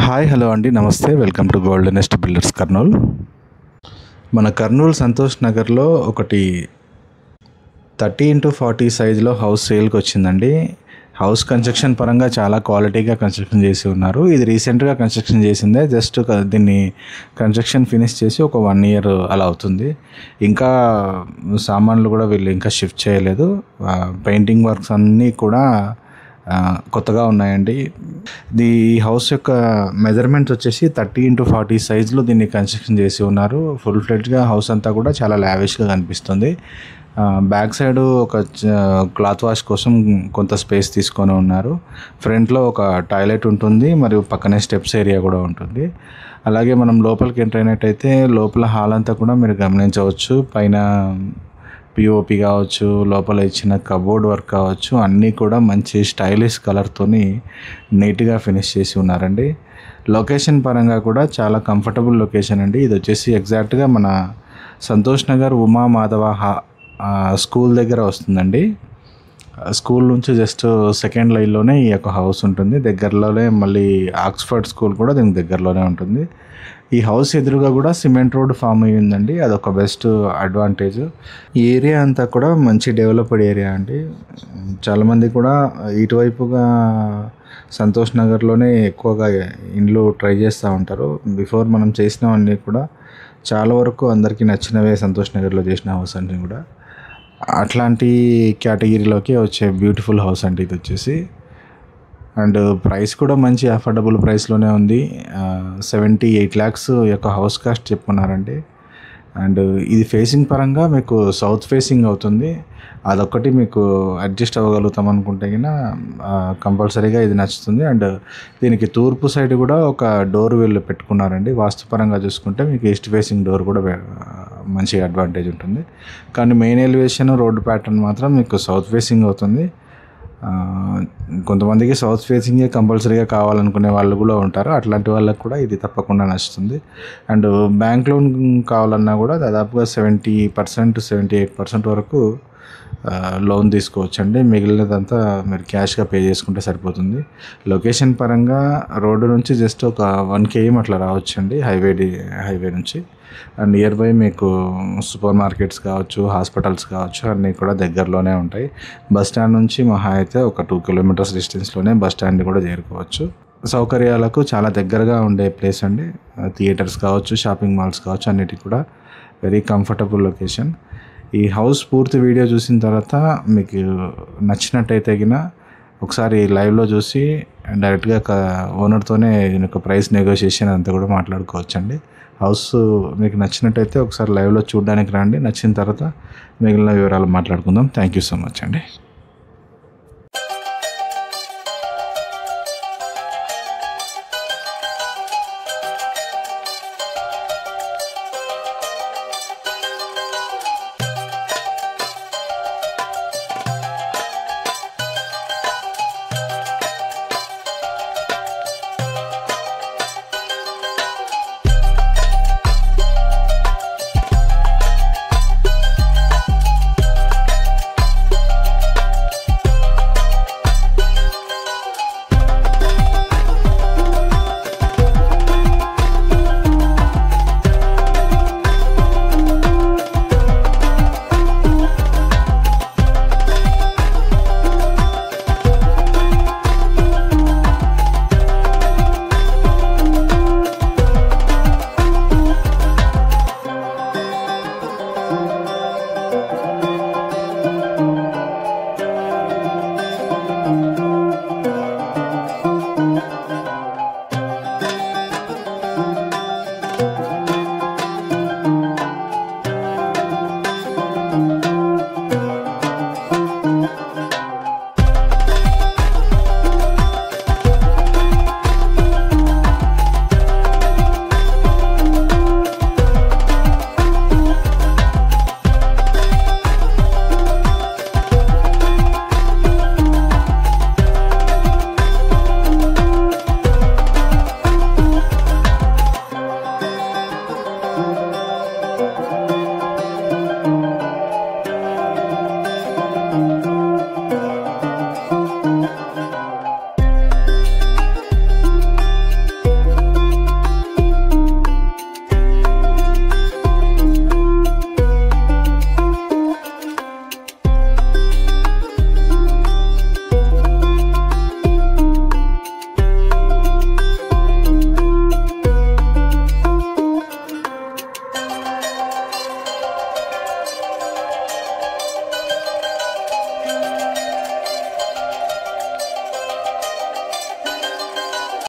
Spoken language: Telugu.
హాయ్ హలో అండి, నమస్తే. Welcome to Goldenest builders Kurnool. మన కర్నూలు సంతోష్ నగర్లో ఒకటి 30x40 సైజులో హౌస్ సేల్కి వచ్చిందండి. హౌస్ కన్స్ట్రక్షన్ పరంగా చాలా క్వాలిటీగా కన్స్ట్రక్షన్ చేసి ఉన్నారు. ఇది రీసెంట్గా కన్స్ట్రక్షన్ చేసిందే. జస్ట్ దీన్ని కన్స్ట్రక్షన్ ఫినిష్ చేసి ఒక 1 ఇయర్ అలా అవుతుంది. ఇంకా సామాన్లు కూడా వీళ్ళు ఇంకా షిఫ్ట్ చేయలేదు. పెయింటింగ్ వర్క్స్ అన్నీ కూడా కొత్తగా ఉన్నాయండి. ఈ హౌస్ యొక్క మెజర్మెంట్స్ వచ్చేసి 30x40 సైజులో దీన్ని కన్స్ట్రక్షన్ చేసి ఉన్నారు. ఫుల్ ఫ్లెడ్జ్గా హౌస్ అంతా కూడా చాలా లావిష్గా కనిపిస్తుంది. బ్యాక్ సైడ్ ఒక క్లాత్ వాష్ కోసం కొంత స్పేస్ తీసుకొని ఉన్నారు. ఫ్రంట్లో ఒక టాయిలెట్ ఉంటుంది, మరియు పక్కనే స్టెప్స్ ఏరియా కూడా ఉంటుంది. అలాగే మనం లోపలికి ఎంటర్ అయినట్టయితే లోపల హాల్ అంతా కూడా మీరు గమనించవచ్చు. పైన పిఓపి కావచ్చు, లోపల ఇచ్చిన కబోర్డ్ వర్క్ కావచ్చు, అన్నీ కూడా మంచి స్టైలిష్ కలర్తోని నీట్గా ఫినిష్ చేసి ఉన్నారండి. లొకేషన్ పరంగా కూడా చాలా కంఫర్టబుల్ లొకేషన్ అండి. ఇది వచ్చేసి ఎగ్జాక్ట్గా మన సంతోష్ నగర్ ఉమా మాధవ స్కూల్ దగ్గర వస్తుందండి. స్కూల్ నుంచి జస్ట్ సెకండ్ లైన్లోనే ఈ యొక్క హౌస్ ఉంటుంది. దగ్గరలోనే మళ్ళీ ఆక్స్ఫర్డ్ స్కూల్ కూడా దీనికి దగ్గరలోనే ఉంటుంది. ఈ హౌస్ ఎదురుగా కూడా సిమెంట్ రోడ్ ఫామ్ అయ్యి ఉందండి. అదొక బెస్ట్ అడ్వాంటేజ్. ఈ ఏరియా అంతా కూడా మంచి డెవలప్డ్ ఏరియా అండి. చాలామంది కూడా ఇటువైపుగా సంతోష్ నగర్లోనే ఎక్కువగా ఇండ్లు ట్రై చేస్తూ ఉంటారు. బిఫోర్ మనం చేసినవన్నీ కూడా చాలా వరకు అందరికీ నచ్చినవే సంతోష్ నగర్లో చేసిన హౌస్ అన్నీ కూడా. అట్లాంటి కేటగిరీలోకి వచ్చే బ్యూటిఫుల్ హౌస్ అంటే ఇది వచ్చేసి. అండ్ ప్రైస్ కూడా మంచి అఫోర్డబుల్ ప్రైస్లోనే ఉంది. 78 lakhs యొక్క హౌస్ కాస్ట్ చెప్పుకున్నారండి. అండ్ ఇది ఫేసింగ్ పరంగా మీకు సౌత్ ఫేసింగ్ అవుతుంది. అదొక్కటి మీకు అడ్జస్ట్ అవ్వగలుగుతాం అనుకుంటే కన్నా కంపల్సరీగా ఇది నచ్చుతుంది. అండ్ దీనికి తూర్పు సైడ్ కూడా ఒక డోర్ వీళ్ళు పెట్టుకున్నారండి. వాస్తుపరంగా చూసుకుంటే మీకు ఈస్ట్ ఫేసింగ్ డోర్ కూడా మంచి అడ్వాంటేజ్ ఉంటుంది. కానీ మెయిన్ ఎలివేషన్ రోడ్డు ప్యాటర్న్ మాత్రం మీకు సౌత్ ఫేసింగ్ అవుతుంది. కొంతమందికి సౌత్ ఫేసింగే కంపల్సరీగా కావాలనుకునే వాళ్ళు కూడా ఉంటారు. అట్లాంటి వాళ్ళకి కూడా ఇది తప్పకుండా నచ్చుతుంది. అండ్ బ్యాంక్ లోన్ కావాలన్నా కూడా దాదాపుగా 70%, 78% వరకు లోన్ తీసుకోవచ్చు అండి. మిగిలినదంతా మీరు క్యాష్గా పే చేసుకుంటే సరిపోతుంది. లొకేషన్ పరంగా రోడ్డు నుంచి జస్ట్ ఒక 1 km అట్లా రావచ్చండి హైవే నుంచి. అండ్ నియర్ బై మీకు సూపర్ మార్కెట్స్ కావచ్చు, హాస్పిటల్స్ కావచ్చు, అన్నీ కూడా దగ్గరలోనే ఉంటాయి. బస్ స్టాండ్ నుంచి మహా అయితే ఒక 2 kilometers డిస్టెన్స్లోనే బస్ స్టాండ్ కూడా చేరుకోవచ్చు. సౌకర్యాలకు చాలా దగ్గరగా ఉండే ప్లేస్ అండి. థియేటర్స్ కావచ్చు, షాపింగ్ మాల్స్ కావచ్చు, అన్నిటికీ కూడా వెరీ కంఫర్టబుల్ లొకేషన్. ఈ హౌస్ పూర్తి వీడియో చూసిన తర్వాత మీకు నచ్చినట్టయితే గిన ఒకసారి లైవ్లో చూసి డైరెక్ట్గా ఓనర్తోనే దీని యొక్క ప్రైస్ నెగోషియేషన్ అంతా కూడా మాట్లాడుకోవచ్చండి. హౌస్ మీకు నచ్చినట్టయితే ఒకసారి లైవ్లో చూడడానికి రండి. నచ్చిన తర్వాత మిగిలిన వివరాలు మాట్లాడుకుందాం. థ్యాంక్ యూ సో మచ్ అండి.